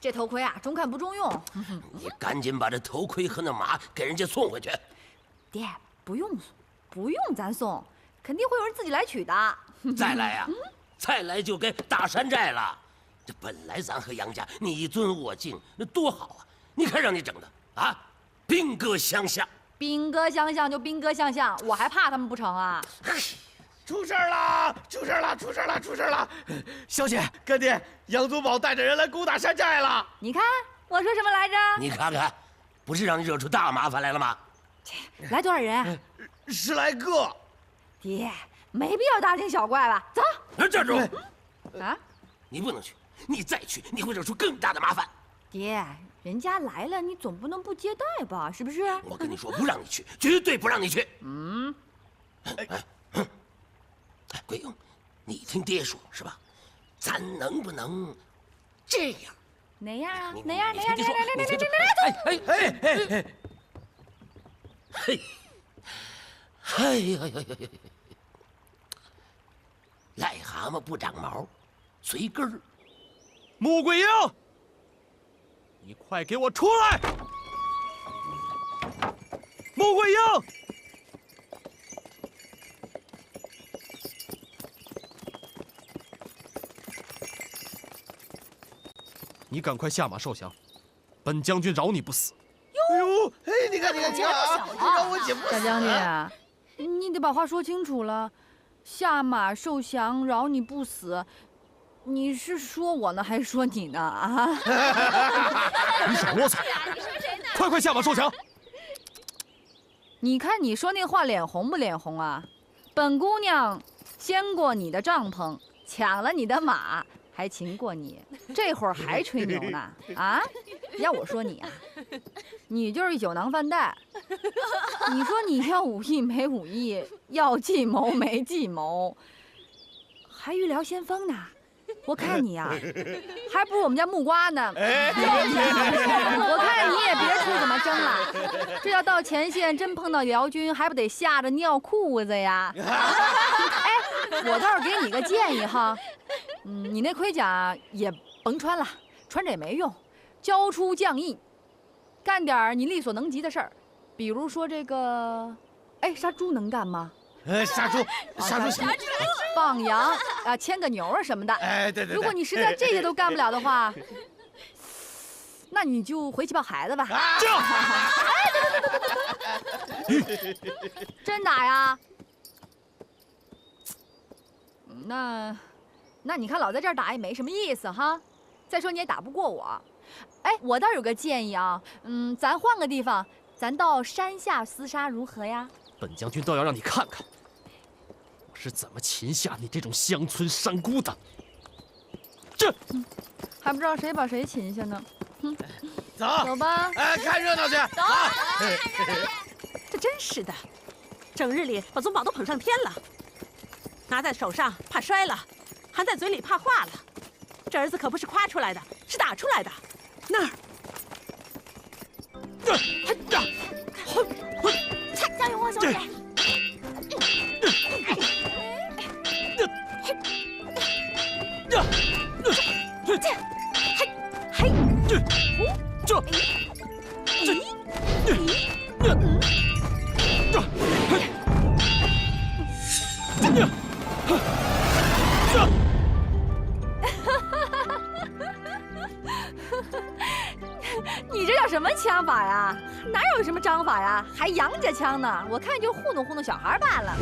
这头盔啊，中看不中用。你赶紧把这头盔和那马给人家送回去。爹，不用咱送，肯定会有人自己来取的。再来呀，再来就该大山寨了。这本来咱和杨家你尊我敬，那多好啊！你看让你整的啊，兵戈相向。兵戈相向就兵戈相向，我还怕他们不成啊？出事了！出事了！出事了！出事了！小姐，干爹，杨宗保带着人来攻打山寨了。你看我说什么来着？你看看，不是让你惹出大麻烦来了吗？来多少人？10来个。爹，没必要大惊小怪吧？走。站住！啊！你不能去，你再去，你会惹出更大的麻烦。爹，人家来了，你总不能不接待吧？是不是？我跟你说，不让你去，绝对不让你去。桂英，你听爹说，是吧？咱能不能这样？哪样啊？你哪样？你听爹说，你听爹。嘿，哎呀呀呀呀！癞蛤蟆不长毛，随根儿。穆桂英，你快给我出来！穆桂英，你赶快下马受降，本将军饶你不死。哎呦，哎，你看，你饶我姐不死。大将军，你得把话说清楚了。下马受降，饶你不死。你是说我呢，还是说你呢？啊！你少啰嗦！快下马受降！你看你说那话脸红不脸红啊？本姑娘掀过你的帐篷，抢了你的马，还擒过你，这会儿还吹牛呢？啊！要我说你啊，你就是一酒囊饭袋。你说你要武艺没武艺，要计谋没计谋，还欲聊先锋呢？我看你呀，还不如我们家木瓜呢。我看你也别出什么征了，这要到前线真碰到辽军，还不得吓得尿裤子呀？哎，我倒是给你个建议哈，你那盔甲也甭穿了，穿着也没用，交出将印，干点你力所能及的事儿，比如说这个，哎，杀猪能干吗？杀猪行。放羊啊，牵个牛啊什么的。哎，对。如果你实在这些都干不了的话，那你就回去抱孩子吧。真打呀？那你看老在这儿打也没什么意思哈。再说你也打不过我。哎，我倒有个建议啊，咱换个地方，咱到山下厮杀如何呀？本将军倒要让你看看，我是怎么擒下你这种乡村山姑的。这还不知道谁把谁擒下呢。走吧。哎，看热闹去。走。这真是的，整日里把宗宝都捧上天了，拿在手上怕摔了，含在嘴里怕化了。这儿子可不是夸出来的，是打出来的。那儿，加油啊，小姐！你这叫什么枪法呀？哪有什么章法呀？还杨家枪呢？我看就糊弄糊弄小孩罢了。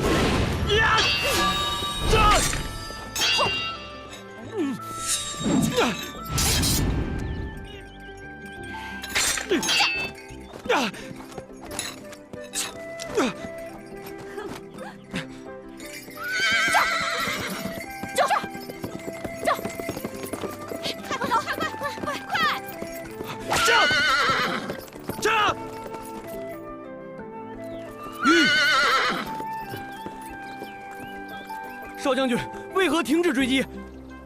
少将军，为何停止追击？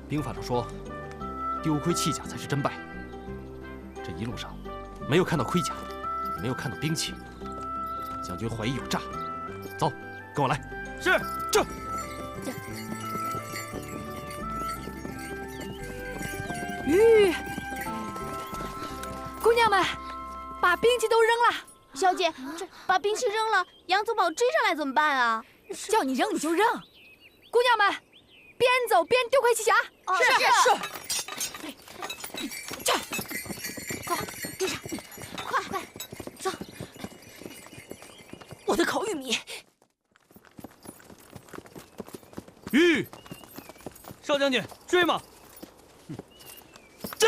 兵法上说，丢盔弃甲才是真败。这一路上，没有看到盔甲，也没有看到兵器，将军怀疑有诈。走，跟我来。是，这。娘们，把兵器都扔了。小姐，这把兵器扔了，杨宗保追上来怎么办啊？叫你扔你就扔。姑娘们，边走边丢盔弃甲。是。去，走，跟上，快走。我的烤玉米。玉，少将军，追吗？这，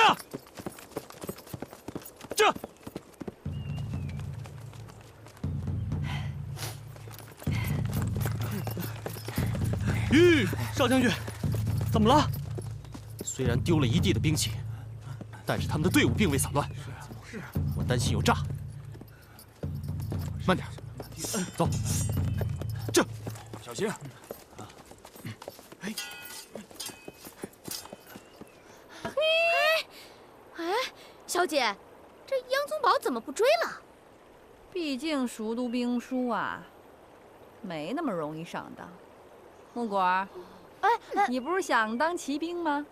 玉，少将军，怎么了？虽然丢了一地的兵器，但是他们的队伍并未散乱。我担心有诈。慢点，走。这，小心！小姐，这杨宗保怎么不追了？毕竟熟读兵书啊，没那么容易上当。木果，你不是想当骑兵吗？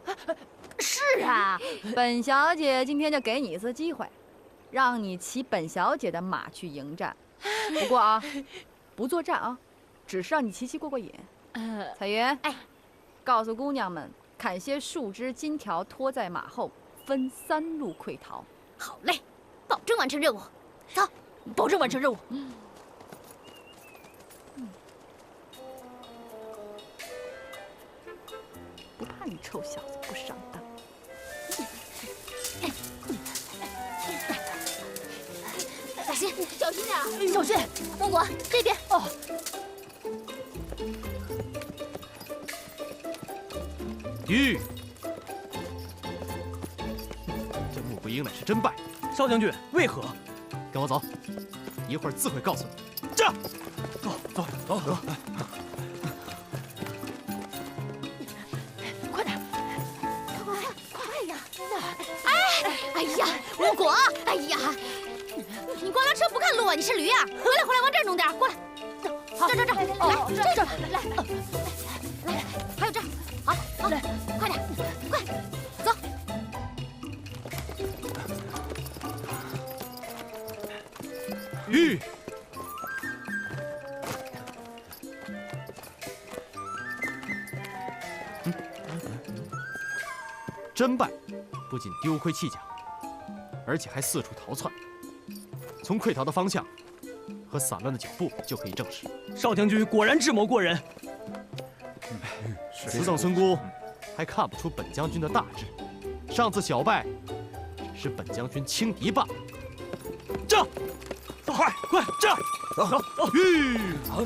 是啊，本小姐今天就给你一次机会，让你骑本小姐的马去迎战。不过啊，不作战啊，只是让你骑过瘾。彩云，告诉姑娘们，砍些树枝、金条拖在马后，分3路溃逃。好嘞，保证完成任务。走，保证完成任务。不怕你臭小子不上当。小心，小心点！小心，木果这边。哦。玉，这穆桂英乃是真败。少将军，为何？跟我走，一会儿自会告诉你。这，走。快点，快呀！哎呀，木果，哎呀，你光拉车不看路啊？你是驴啊？回来，往这儿弄点，过来。这，来，还有这儿，好，来，快点，快，走。玉，真败，不仅丢盔弃甲，而且还四处逃窜。从溃逃的方向和散乱的脚步就可以证实，少将军果然智谋过人。此赠孙姑还看不出本将军的大志。上次小败，只是本将军轻敌罢了。这，快，这，走，玉，走，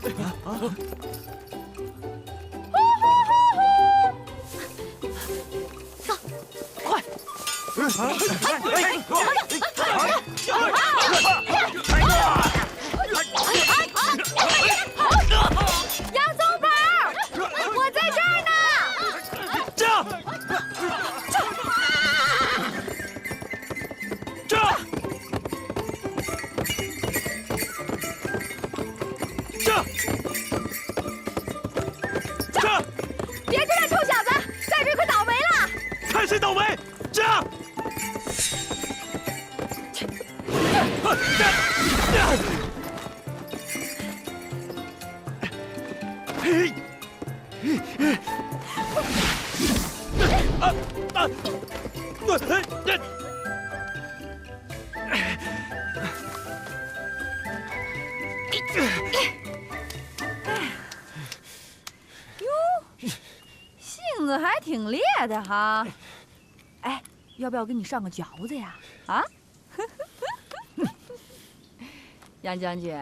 快，杨宗保，我在这儿呢。别追了，臭小子，再追可倒霉了。看谁倒霉！这，性子还挺烈的哈。哎，要不要给你上个嚼子呀？啊？杨将军，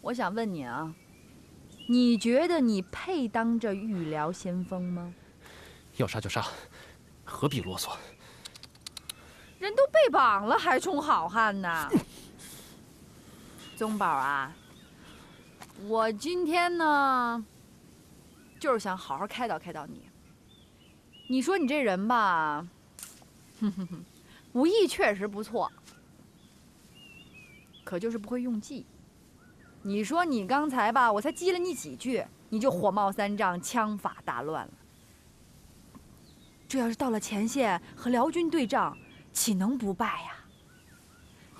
我想问你啊，你觉得你配当这御辽先锋吗？要杀就杀，何必啰嗦？人都被绑了，还充好汉呢？宗保啊，我今天呢，就是想好好开导开导你。你说你这人吧，武艺确实不错，可就是不会用计。你说你刚才吧，我才激了你几句，你就火冒三丈，枪法大乱了。这要是到了前线和辽军对仗，岂能不败呀？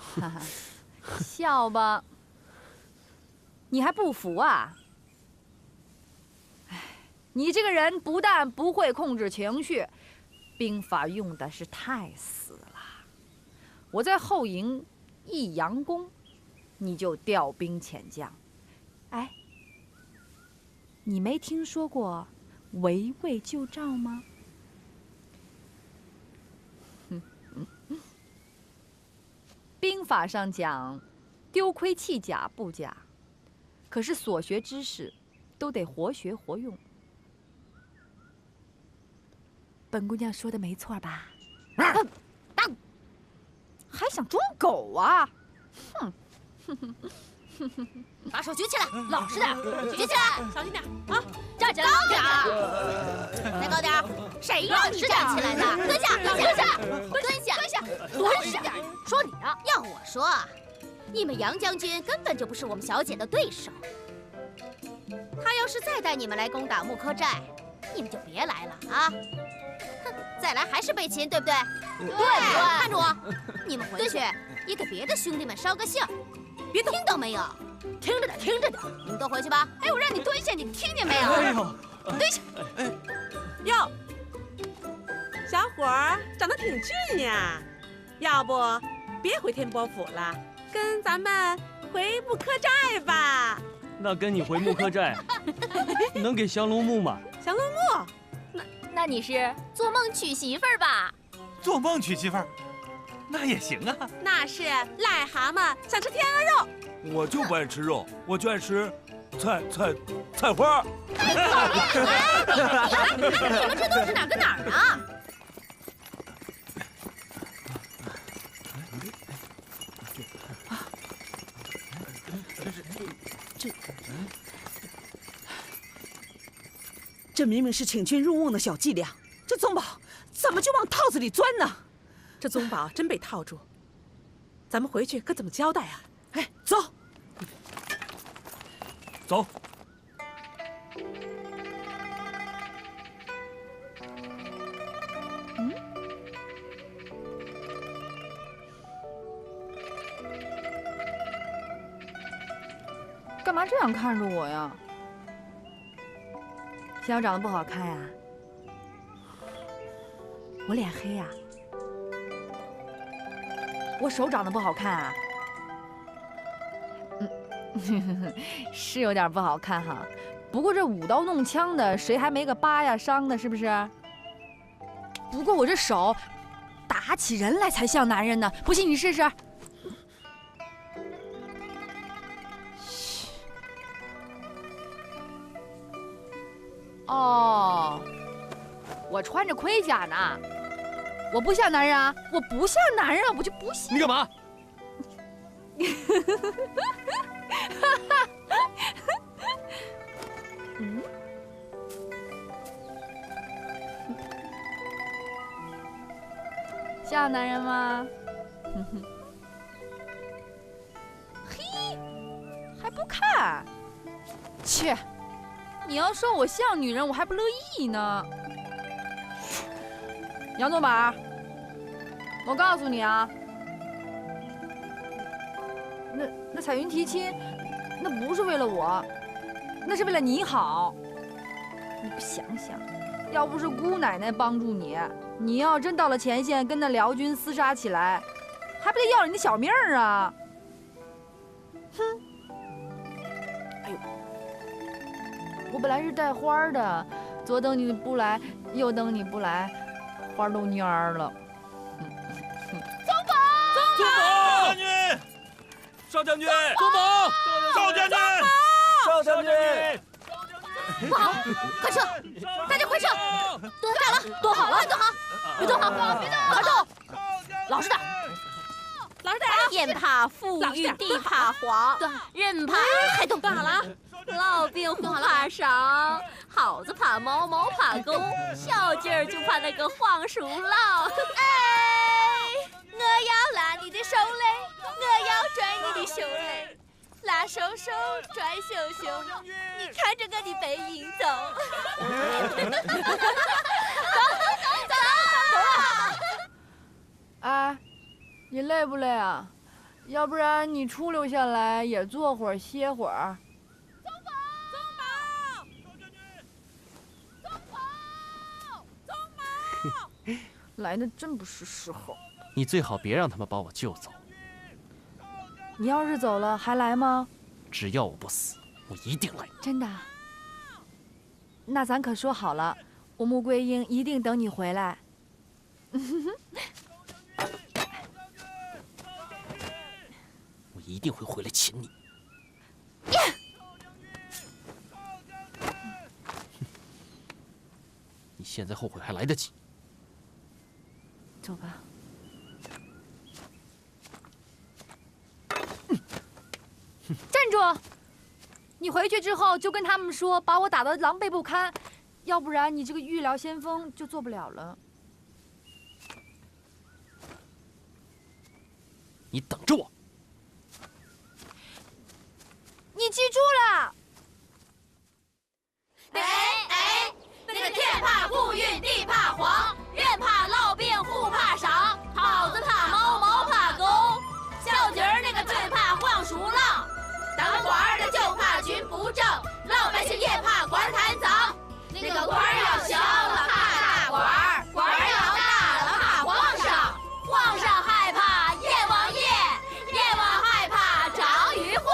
哈哈，笑吧。你还不服啊？哎，你这个人不但不会控制情绪，兵法用的是太死了。我在后营一佯攻，你就调兵遣将。哎，你没听说过围魏救赵吗？兵法上讲，丢盔弃甲不假，可是所学知识都得活学活用。本姑娘说的没错吧？还想装狗啊？哼！把手举起来，老实点，举起来，小心点啊！站起来，高点儿，再高点儿。谁让你站起来的？蹲下，蹲下，蹲下，蹲下，蹲下。说你呢？要我说啊，你们杨将军根本就不是我们小姐的对手。他要是再带你们来攻打木柯寨，你们就别来了啊！哼，再来还是被擒，对不对？对，看着我，你们回去也给别的兄弟们捎个信儿。别听到没有？听着点，听着点，你们都回去吧。哎，我让你蹲下，你听见没有？哎呦，蹲下。哟，小伙儿长得挺俊呀，要不别回天波府了，跟咱们回木柯寨吧。那跟你回木柯寨，能给降龙木吗？降龙木，那你是做梦娶媳妇儿吧？做梦娶媳妇儿，那也行啊。那是癞蛤蟆想吃天鹅肉。我就不爱吃肉，我就爱吃菜花。太讨厌了！你们这都是哪儿跟哪儿啊？这明明是请君入瓮的小伎俩，这宗宝怎么就往套子里钻呢？这宗宝真被套住，咱们回去可怎么交代啊？哎，走，走。干嘛这样看着我呀？嫌我长得不好看呀？我脸黑呀？我手长得不好看啊？是有点不好看哈。不过这舞刀弄枪的，谁还没个疤呀伤的，是不是？不过我这手打起人来才像男人呢，不信你试试。哦，我穿着盔甲呢，我不像男人啊，我不像男人啊，我就不像。你干嘛？嗯，像男人吗？嘿，还不看？切！你要说我像女人，我还不乐意呢。杨宗保，我告诉你啊，那彩云提亲，那不是为了我，那是为了你好。你不想想，要不是姑奶奶帮助你，你要真到了前线跟那辽军厮杀起来，还不得要了你的小命儿啊？哼！哎呦！我本来是带花的，左等你不来，右等你不来，花都蔫儿了。宗保将军，少将军，宗保，少将军，少将军，不好，快撤！大家快撤！蹲下了，躲好了，快蹲好，别蹲好，别动，快动，老实点，老实点啊！天怕富裕，地怕黄，人怕还动好了。老兵不怕伤，耗子怕猫，猫怕狗，小鸡儿就怕那个黄鼠狼。哎，我要拉你的手嘞，我要拽你的袖嘞，拉手手，拽袖袖，你看着我的背影走。走！哎，你累不累啊？要不然你出溜下来也坐会儿歇会儿。来的真不是时候。你最好别让他们把我救走。你要是走了，还来吗？只要我不死，我一定来。真的？那咱可说好了，我穆桂英一定等你回来。我一定会回来擒你。你现在后悔还来得及。走吧。站住！你回去之后就跟他们说，把我打得狼狈不堪，要不然你这个御疗先锋就做不了了。你等着我！你记住了。那个天怕顾运，地怕黄，人怕烙病，户怕赏，耗子怕猫，猫怕狗，小鸡儿那个最怕黄鼠狼，当官儿的就怕军不正，老百姓也怕官太脏。那个官儿要小了怕大官儿，官儿要大了怕皇上，皇上害怕阎王爷，阎王害怕张玉皇，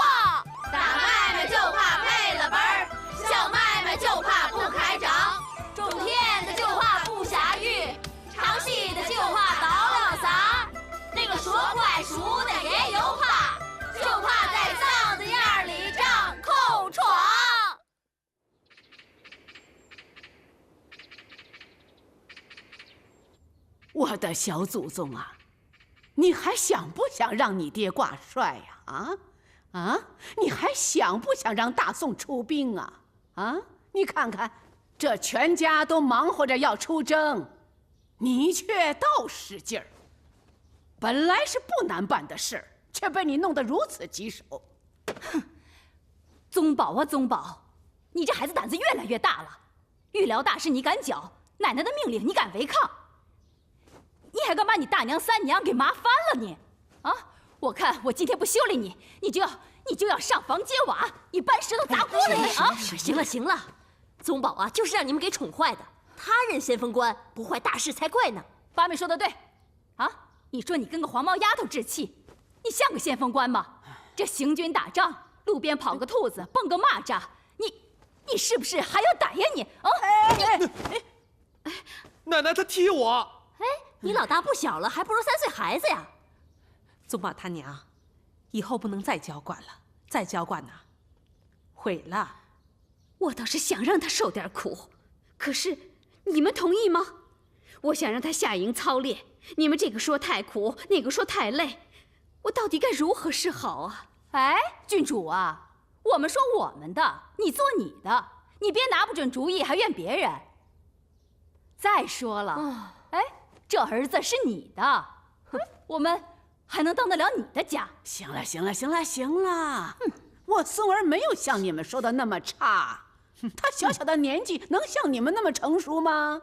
大买卖就怕赔了本儿，小买卖就怕不开张，种田的就怕不下雨，唱戏的就怕倒了嗓，那个说快书的也有怕，就怕在嗓子眼儿里长口疮。我的小祖宗啊，你还想不想让你爹挂帅呀？你还想不想让大宋出兵啊？你看看，这全家都忙活着要出征，你却倒使劲儿。本来是不难办的事儿，却被你弄得如此棘手。宗保啊宗保，你这孩子胆子越来越大了，御疗大事你敢搅，奶奶的命令你敢违抗，你还敢把你大娘三娘给麻翻了你？我看我今天不修理你，你就要上房揭瓦，你搬石头砸锅里啊！行了行了，宗保啊，就是让你们给宠坏的，他任先锋官，不坏大事才怪呢。八妹说的对，你说你跟个黄毛丫头置气，你像个先锋官吗？这行军打仗，路边跑个兔子，蹦个蚂蚱，你是不是还有胆呀你？奶奶她踢我。你老大不小了，还不如3岁孩子呀。宗保他娘，以后不能再娇惯了，再娇惯呐，毁了。我倒是想让他受点苦，可是你们同意吗？我想让他下营操练，你们这个说太苦，那个说太累，我到底该如何是好啊？郡主啊，我们说我们的，你做你的，你别拿不准主意还怨别人。再说了，这儿子是你的，我们还能当得了你的家？行了，我孙儿没有像你们说的那么差，他小小的年纪能像你们那么成熟吗？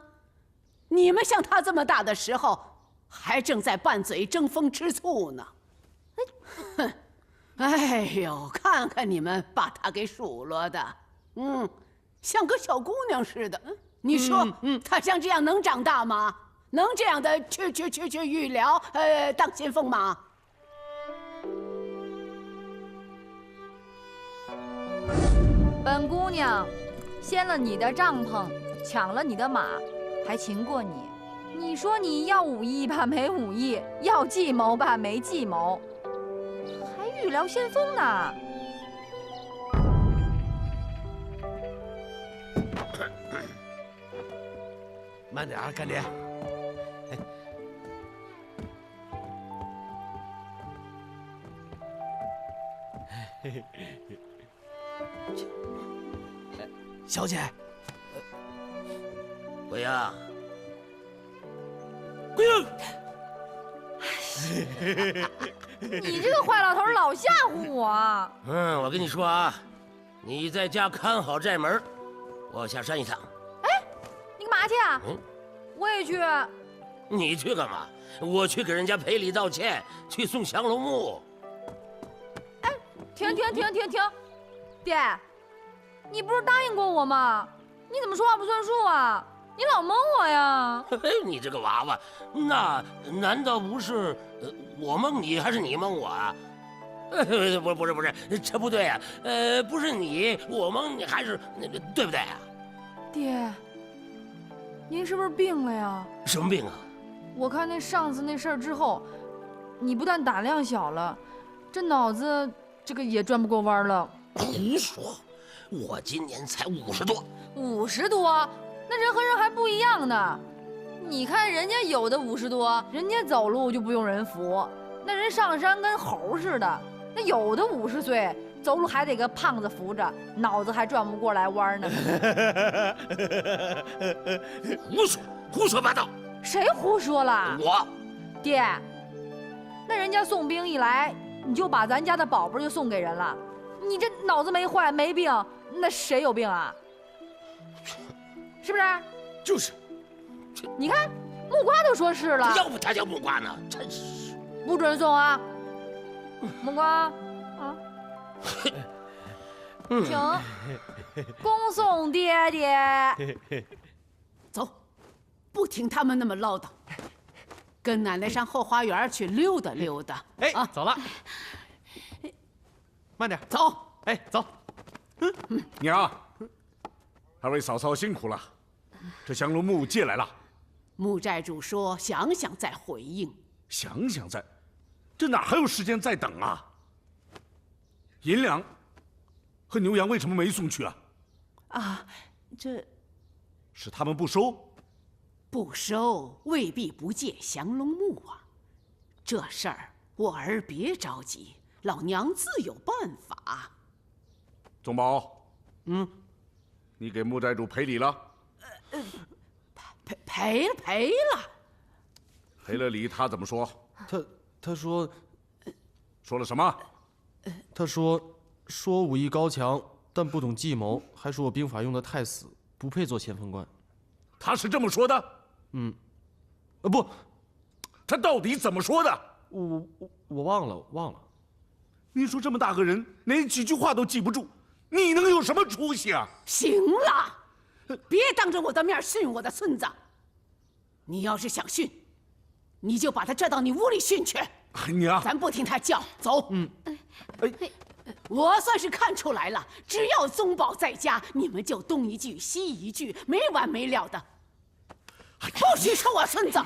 你们像他这么大的时候，还正在拌嘴争风吃醋呢。哎呦，看看你们把他给数落的，像个小姑娘似的。你说，他像这样能长大吗？能这样的去御疗，当先锋吗？本姑娘掀了你的帐篷，抢了你的马，还擒过你。你说你要武艺吧，没武艺；要计谋吧，没计谋，还御疗先锋呢。慢点啊，干爹。小姐，桂英，桂英，你这个坏老头老吓唬我。我跟你说啊，你在家看好寨门，我下山一趟。你干嘛去啊？我也去。你去干嘛？我去给人家赔礼道歉，去送降龙木。停！爹，你不是答应过我吗？你怎么说话不算数啊？你老蒙我呀！你这个娃娃，那难道不是我蒙你，还是你蒙我啊？不是，这不对啊！不是你，我蒙你，还是对不对啊？爹，您是不是病了呀？什么病啊？我看那上次那事儿之后，你不但胆量小了，这脑子这个也转不过弯了。胡说！我今年才50多。50多？那人和人还不一样呢。你看人家有的50多，人家走路就不用人扶，那人上山跟猴似的。那有的50岁走路还得个胖子扶着，脑子还转不过来弯呢。胡说八道！谁胡说了？我。爹，那人家送兵一来，你就把咱家的宝贝就送给人了。你这脑子没坏没病，那谁有病啊？是不是？就是。你看，木瓜都说是了。要不他叫木瓜呢？真是。不准送啊！木瓜啊，请恭送爹爹。走，不听他们那么唠叨，跟奶奶上后花园去溜达溜达。哎，走了。慢点，走。哎，走。娘，二位嫂嫂辛苦了，这降龙木借来了。木寨主说想想再回应。想想再，这哪还有时间再等啊？银两和牛羊为什么没送去啊？啊，这是他们不收？不收未必不借降龙木啊。这事儿我儿别着急，老娘自有办法。宗宝，你给木寨主赔礼了？赔了。赔了礼，他怎么说？他说了什么？他说武艺高强，但不懂计谋，还说我兵法用的太死，不配做先锋官。他是这么说的？不，他到底怎么说的？我忘了。你说这么大个人，连几句话都记不住，你能有什么出息啊？行了，别当着我的面训我的孙子。你要是想训，你就把他拽到你屋里训去。娘，咱不听他叫，走。我算是看出来了，只要宗宝在家，你们就东一句西一句，没完没了的。不许说我孙子！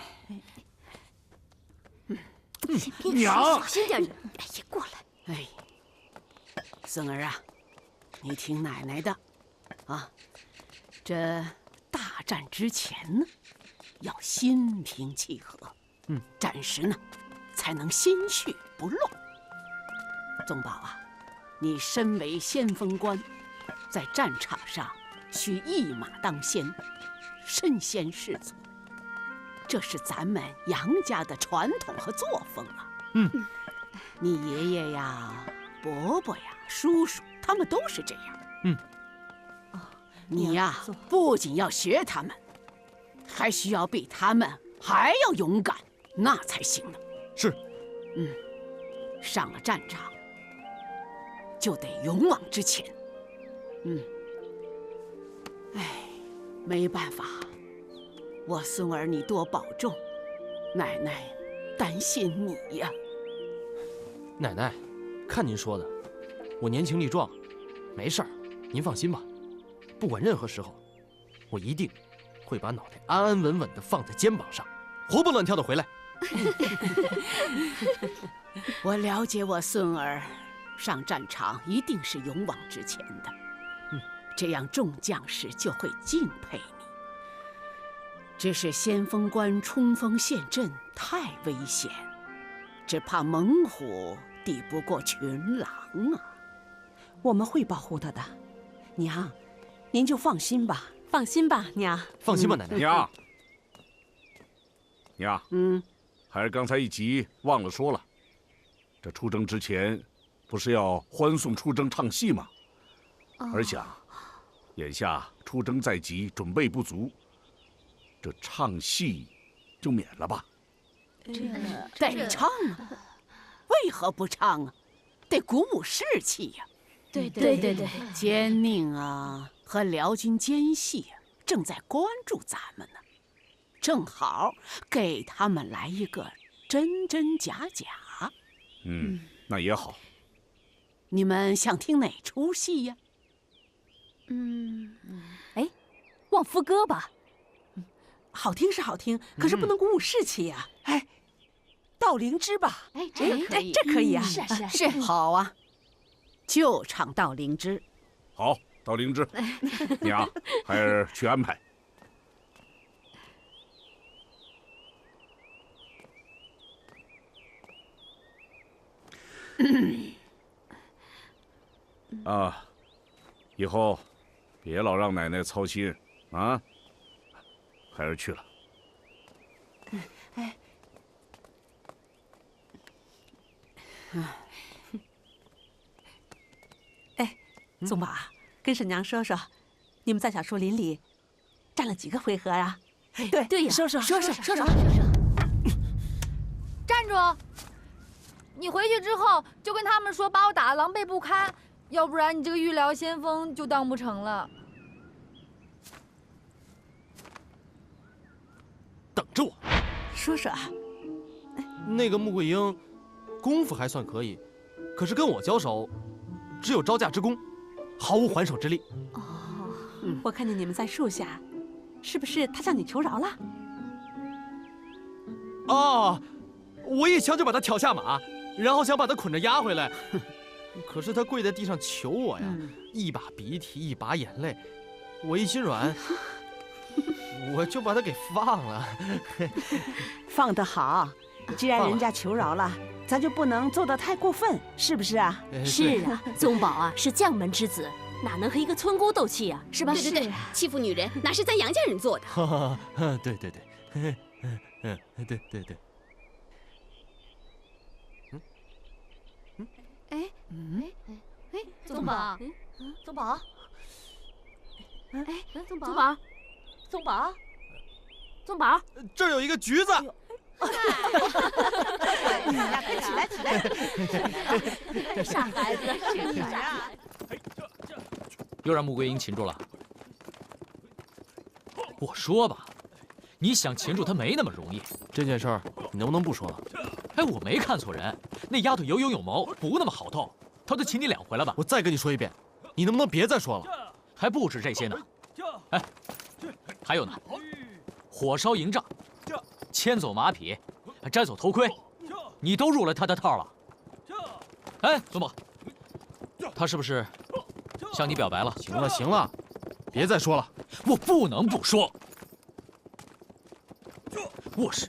娘，小心点！哎呀，过来！哎，孙儿啊，你听奶奶的，啊，这大战之前呢，要心平气和，战时呢，才能心绪不乱。宗宝啊，你身为先锋官，在战场上需一马当先，身先士卒，这是咱们杨家的传统和作风啊。你爷爷呀、伯伯呀、叔叔，他们都是这样。你呀，不仅要学他们，还需要比他们还要勇敢，那才行呢。是。上了战场，就得勇往直前。没办法，我孙儿你多保重，奶奶担心你呀。奶奶，看您说的，我年轻力壮，没事儿，您放心吧。不管任何时候，我一定会把脑袋安安稳稳的放在肩膀上，活蹦乱跳的回来。我了解我孙儿，上战场一定是勇往直前的，这样众将士就会敬佩你。只是先锋官冲锋陷阵太危险，只怕猛虎抵不过群狼啊！我们会保护他的，娘，您就放心吧。放心吧，娘。放心吧，奶奶。娘，孩儿刚才一急忘了说了，这出征之前，不是要欢送出征唱戏吗？儿想，眼下出征在即，准备不足，这唱戏就免了吧。得唱啊，为何不唱啊？得鼓舞士气呀。对，奸佞啊和辽军奸细正在关注咱们呢，正好给他们来一个真真假假。那也好。你们想听哪出戏呀？望夫歌吧。好听是好听，可是不能鼓舞士气呀。哎，盗灵芝吧。这可以啊。是好啊，就唱盗灵芝。好，到灵芝，你啊，孩儿去安排。啊，以后别老让奶奶操心啊。孩儿去了。宗宝啊，跟婶娘说说，你们在小树林里站了几个回合啊？对呀，说说。站住！你回去之后就跟他们说，把我打得狼狈不堪，要不然你这个御辽先锋就当不成了。等着我。说说啊。那个穆桂英，功夫还算可以，可是跟我交手，只有招架之功，毫无还手之力。我看见你们在树下，是不是他向你求饶了？啊！我一枪就把他挑下马，然后想把他捆着押回来，可是他跪在地上求我呀，一把鼻涕一把眼泪，我一心软，我就把他给放了。放得好，既然人家求饶了，咱就不能做得太过分，是不是啊？是啊，宗宝啊是将门之子，哪能和一个村姑斗气啊？是吧？对，欺负女人哪是咱杨家人做的？对，对。宗宝，宗宝，宗宝，宗宝，这儿有一个橘子。起来！傻孩子，又让穆桂英擒住了。我说吧，你想擒住她没那么容易。这件事儿你能不能不说了？哎，我没看错人，那丫头有勇有谋，不那么好斗。她都擒你2回了吧？我再跟你说一遍，你能不能别再说了？还不止这些呢。哎，还有呢，火烧营帐，牵走马匹，摘走头盔，你都入了她的套了。哎，宗宝，她是不是向你表白了？行了，别再说了。我不能不说，我是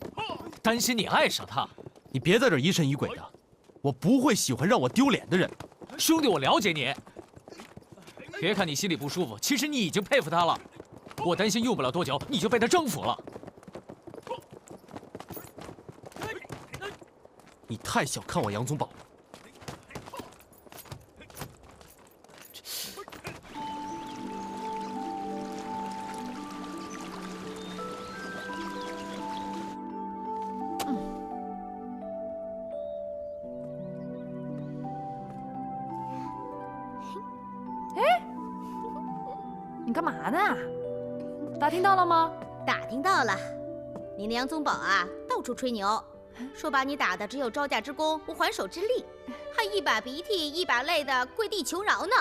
担心你爱上她。你别在这疑神疑鬼的，我不会喜欢让我丢脸的人。兄弟，我了解你。别看你心里不舒服，其实你已经佩服她了。我担心用不了多久你就被她征服了。你太小看我杨宗保了。你干嘛呢？打听到了吗？打听到了，你那杨宗保啊，到处吹牛，说把你打的只有招架之功，无还手之力，还一把鼻涕一把泪的跪地求饶呢。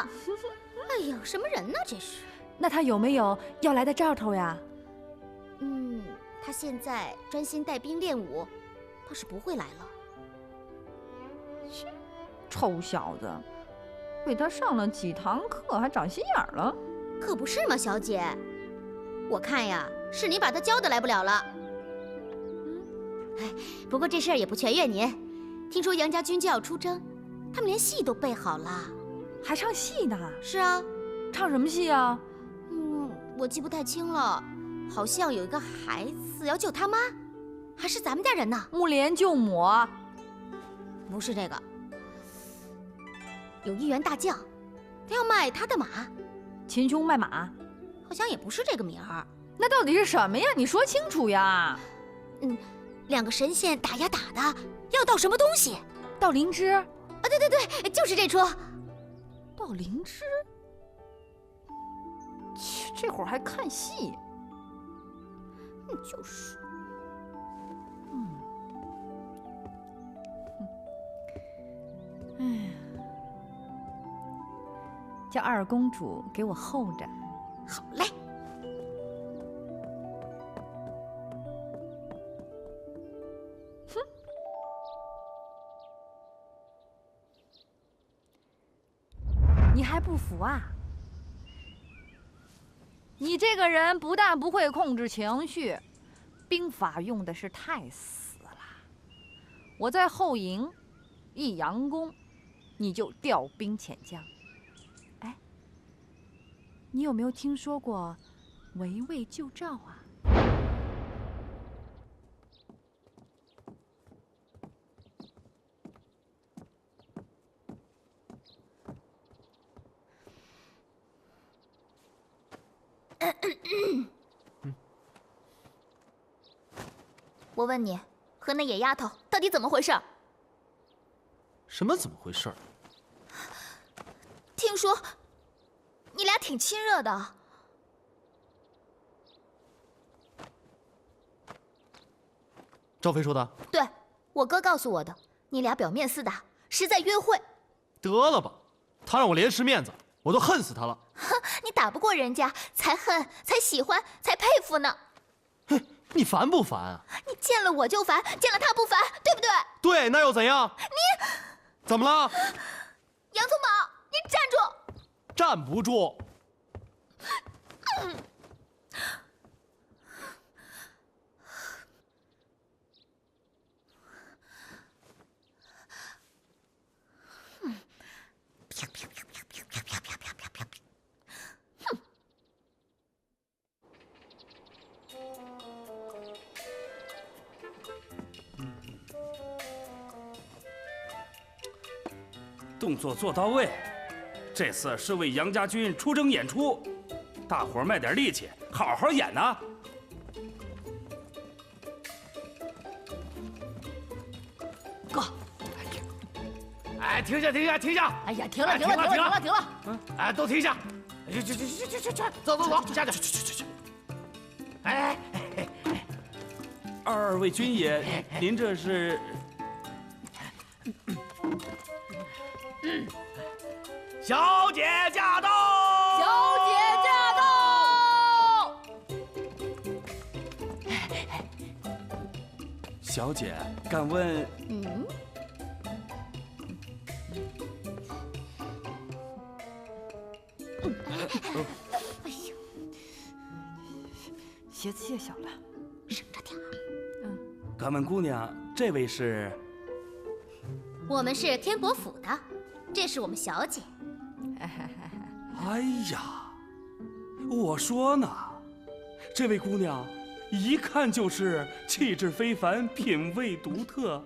哎呦，什么人呢这是？那他有没有要来的兆头呀？他现在专心带兵练武，倒是不会来了。臭小子，被他上了几堂课，还长心眼了。可不是嘛，小姐，我看呀，是你把他教的来不了了。不过这事儿也不全怨您。听说杨家军就要出征，他们连戏都备好了，还唱戏呢？是啊，唱什么戏啊？我记不太清了，好像有一个孩子要救他妈，还是咱们家人呢。木莲救母？不是这个，有一员大将，他要卖他的马。秦琼卖马？好像也不是这个名儿。那到底是什么呀？你说清楚呀！两个神仙打呀打的，要盗什么东西？盗灵芝？对，就是这出。到灵芝，切，这会儿还看戏？就是。哎呀，叫二公主给我候着。好嘞。你还不服啊？你这个人不但不会控制情绪，兵法用的是太死了。我在后营一佯攻，你就调兵遣将。哎，你有没有听说过围魏救赵啊？我问你，和那野丫头到底怎么回事？什么怎么回事？听说你俩挺亲热的。赵飞说的。对，我哥告诉我的。你俩表面厮打，实在约会。得了吧，他让我连十面子，我都恨死他了。哼，你打不过人家，才恨，才喜欢，才佩服呢。哼，你烦不烦啊？你见了我就烦，见了他不烦，对不对？对，那又怎样？你怎么了？洋葱宝，你站住！站不住。动作做到位，这次是为杨家军出征演出，大伙儿卖点力气，好好演呐！哥，哎，停下，停下，停下！哎呀，停了，停了，停了，停了！哎，都停下！去，走，下去，去！哎，二位军爷，您这是？小姐驾到！小姐驾到！小姐，敢问？哎呦，鞋子卸小了，省着点儿。敢问姑娘，这位是？我们是天伯府的，这是我们小姐。哎呀，我说呢，这位姑娘一看就是气质非凡，品味独特，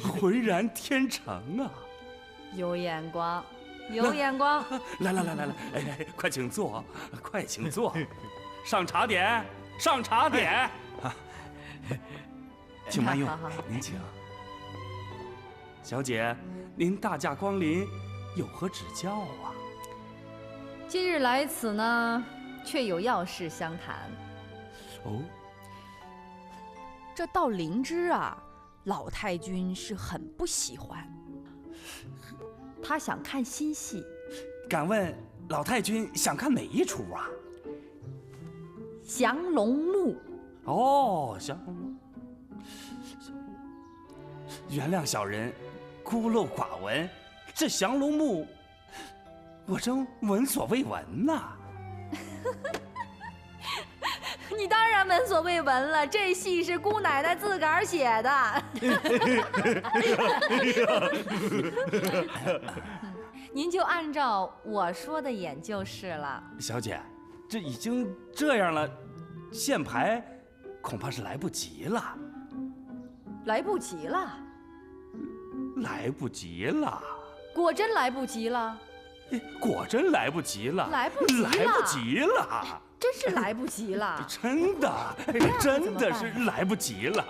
浑然天成啊！有眼光，有眼光。来，哎，快请坐，快请坐，上茶点，上茶点。请慢用，您请。小姐，您大驾光临，有何指教啊？今日来此呢，却有要事相谈。哦，这道灵芝啊，老太君是很不喜欢。他想看新戏。敢问老太君想看哪一出啊？降龙木。哦，降龙木。原谅小人孤陋寡闻，这降龙木。我真闻所未闻呐！你当然闻所未闻了，这戏是姑奶奶自个儿写的。您就按照我说的演就是了。小姐，这已经这样了，现排恐怕是来不及了。来不及了？来不及了！果真来不及了？果真来不及了！来不及了！来不及了！真是来不及了！真的，真的是来不及了！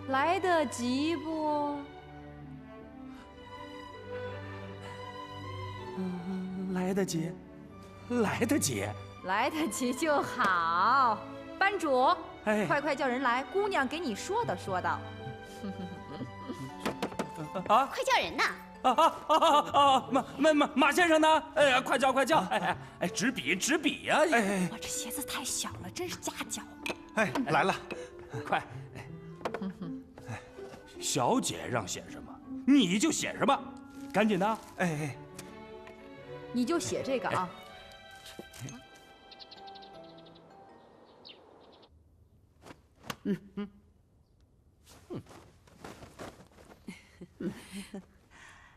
来得及不？来得及，来得及。来得及就好。班主，哎，快叫人来，姑娘给你说道说道。啊！快叫人呐！马先生呢？哎呀，快叫！哎，纸笔呀！哎，我这鞋子太小了，真是夹脚。哎，来了，快！小姐让写什么，你就写什么，赶紧的！哎，你就写这个啊。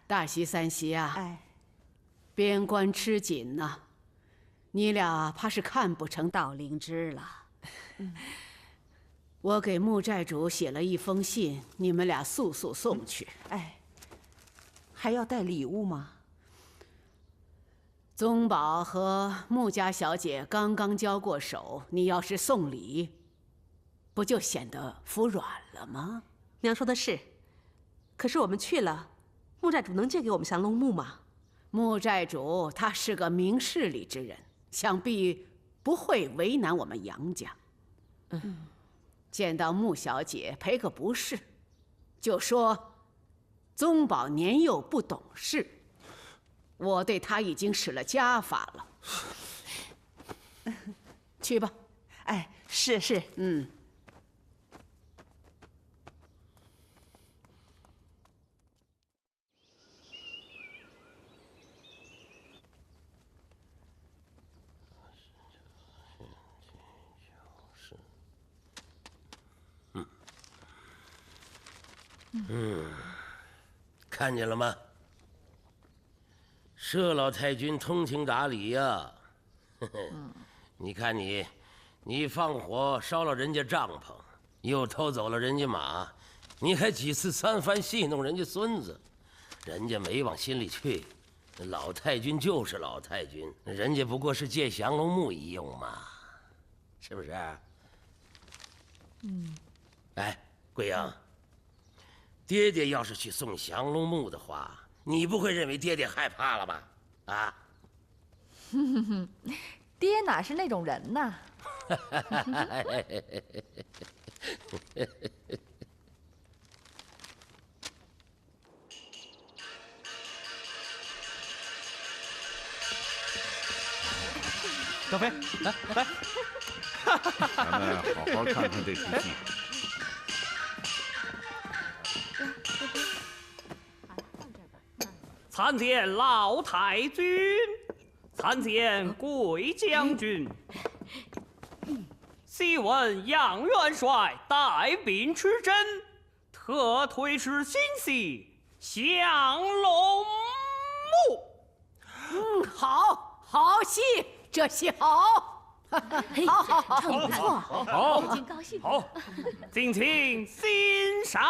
大喜三喜啊！边关吃紧呐，你俩怕是看不成道灵芝了。我给穆寨主写了一封信，你们俩速送去。还要带礼物吗？宗保和穆家小姐刚刚交过手，你要是送礼，不就显得服软了吗？娘说的是，可是我们去了，穆寨主能借给我们降龙木吗？穆寨主他是个明事理之人，想必不会为难我们杨家。见到穆小姐赔个不是，就说宗保年幼不懂事，我对他已经使了家法了。去吧。是。看见了吗？佘老太君通情达理呀。你看你放火烧了人家帐篷，又偷走了人家马，你还几次三番戏弄人家孙子，人家没往心里去。老太君就是老太君，人家不过是借降龙木一用嘛，是不是？哎，桂英，爹爹要是去送降龙木的话，你不会认为爹爹害怕了吧？啊？爹哪是那种人呐？小飞，来，咱们好好看看这出戏。参见老太君，参见贵将军。昔闻杨元帅带兵出征，特推迟新戏《降龙木》。好戏，这戏好，好，唱得不错，好，已经高兴。好，敬请欣赏。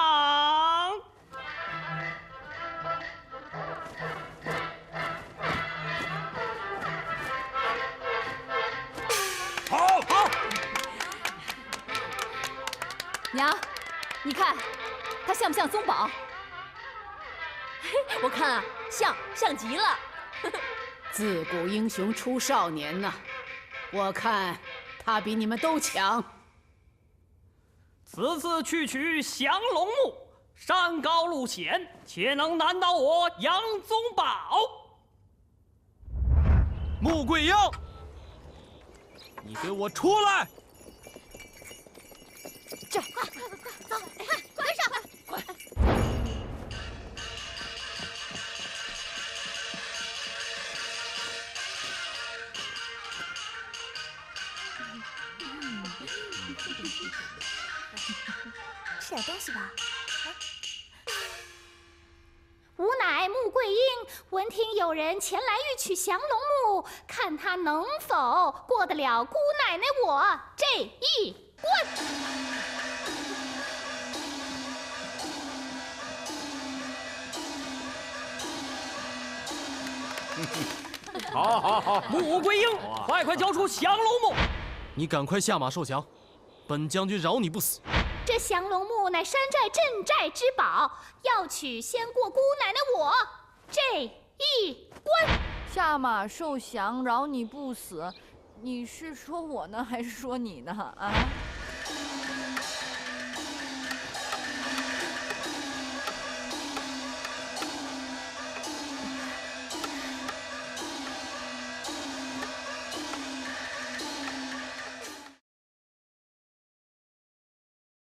好。娘，你看，他像不像宗保？我看啊，像极了。自古英雄出少年呐，我看他比你们都强。此次区降龙木，山高路险，且能难倒我杨宗保。穆桂英，你给我出来！这，快走，快跟上，快！吃点东西吧。吾乃穆桂英，闻听有人前来欲取降龙木，看他能否过得了姑奶奶我这一关。好，穆桂英，快交出降龙木！你赶快下马受降，本将军饶你不死。这降龙木乃山寨镇寨之宝，要取先过姑奶奶我这一关。下马受降，饶你不死。你是说我呢，还是说你呢？啊？